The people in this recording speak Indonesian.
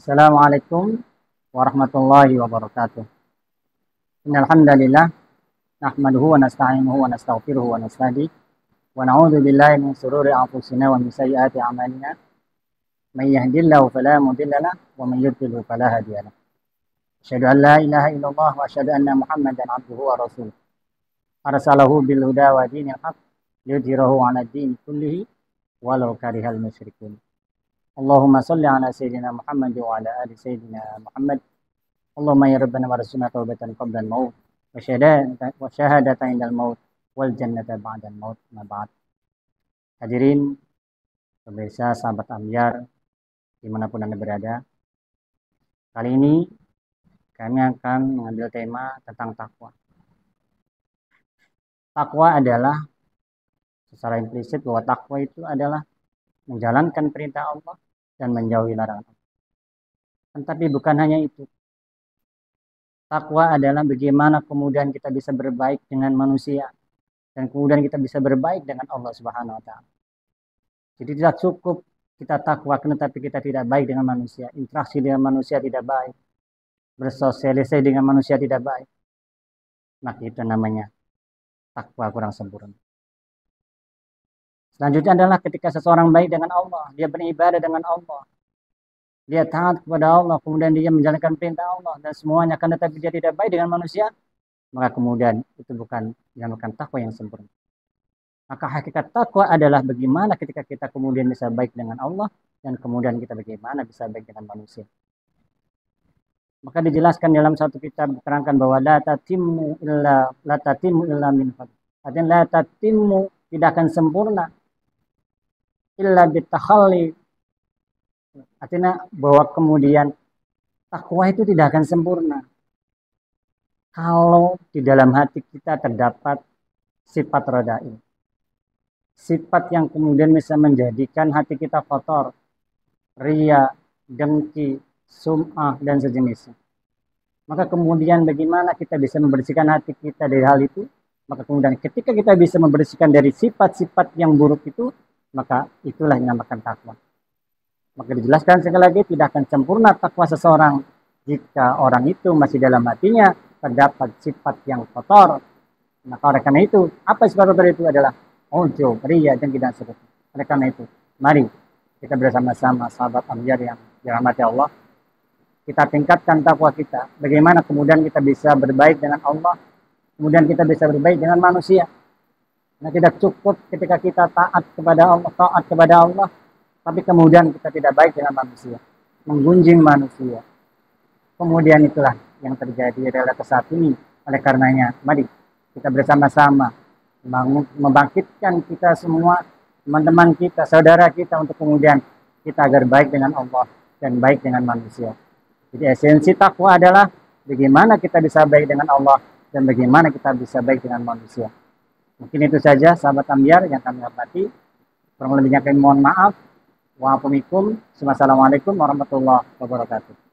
Assalamualaikum warahmatullahi wabarakatuh. Innal hamdalillah nahmaduhu wa nasta'inuhu wa nastaghfiruhu wa nastahdiih wa na'udzu billahi min shururi anfusina wa min sayyiati a'malina. May yahdihillahu fala mudilla lahu wa may yudlil fala hadiya lahu. Asyhadu an la ilaha illallah wa asyhadu anna Muhammadan 'abduhu wa rasuluh. Arsalahu bil huda wa dinil haqq liyudhhirahu 'ala ad-din kullihi walau karihal musyrikun. Allahumma salli ala sayyidina Muhammad wa ala ali sayyidina Muhammad. Allahumma ya rabbana warzuqna taubatan qabla al-maut wa syahadatan indal maut wal jannata ba'dal maut. Ma ba'd. Hadirin pemirsa sahabat Ambyar dimanapun Anda berada. Kali ini kami akan mengambil tema tentang takwa. Takwa adalah secara implisit bahwa takwa itu adalah menjalankan perintah Allah dan menjauhi larangan Allah. Tetapi bukan hanya itu. Takwa adalah bagaimana kemudian kita bisa berbaik dengan manusia dan kemudian kita bisa berbaik dengan Allah Subhanahu wa taala. Jadi tidak cukup kita takwa tetapi kita tidak baik dengan manusia, interaksi dengan manusia tidak baik, bersosialisasi dengan manusia tidak baik. Maka itu namanya takwa kurang sempurna. Selanjutnya adalah ketika seseorang baik dengan Allah, dia beribadah dengan Allah, dia taat kepada Allah, kemudian dia menjalankan perintah Allah dan semuanya, akan tetapi dia tidak baik dengan manusia, maka kemudian itu bukan dinamakan takwa yang sempurna. Maka hakikat takwa adalah bagaimana ketika kita kemudian bisa baik dengan Allah dan kemudian kita bagaimana bisa baik dengan manusia. Maka dijelaskan dalam satu kitab diterangkan bahwa la tatimmu illa min fadl. Artinya la tatimmu, tidak akan sempurna illa bitakhalli. Artinya bahwa kemudian takwa itu tidak akan sempurna kalau di dalam hati kita terdapat sifat radha'in. Sifat yang kemudian bisa menjadikan hati kita kotor, riya, dengki, sum'ah dan sejenisnya. Maka kemudian bagaimana kita bisa membersihkan hati kita dari hal itu? Maka kemudian ketika kita bisa membersihkan dari sifat-sifat yang buruk itu, maka itulah yang dinamakan takwa. Maka dijelaskan sekali lagi, tidak akan sempurna takwa seseorang jika orang itu masih dalam hatinya terdapat sifat yang kotor. Maka oleh karena itu, apa sifat kotor itu adalah ujub, riya, dengki dan seterusnya. Oleh karena itu, mari kita bersama-sama sahabat Ambyar yang dirahmati Allah, kita tingkatkan takwa kita. Bagaimana kemudian kita bisa berbaik dengan Allah, kemudian kita bisa berbaik dengan manusia. Nah, tidak cukup ketika kita taat kepada Allah, tapi kemudian kita tidak baik dengan manusia, menggunjing manusia. Kemudian itulah yang terjadi adalah saat ini. Oleh karenanya, mari kita bersama-sama membangkitkan kita semua, teman-teman kita, saudara kita, untuk kemudian kita agar baik dengan Allah dan baik dengan manusia. Jadi esensi takwa adalah bagaimana kita bisa baik dengan Allah dan bagaimana kita bisa baik dengan manusia. Mungkin itu saja sahabat Ambyar yang kami hormati. Kurang lebihnya kami mohon maaf. Wassalamualaikum warahmatullahi wabarakatuh.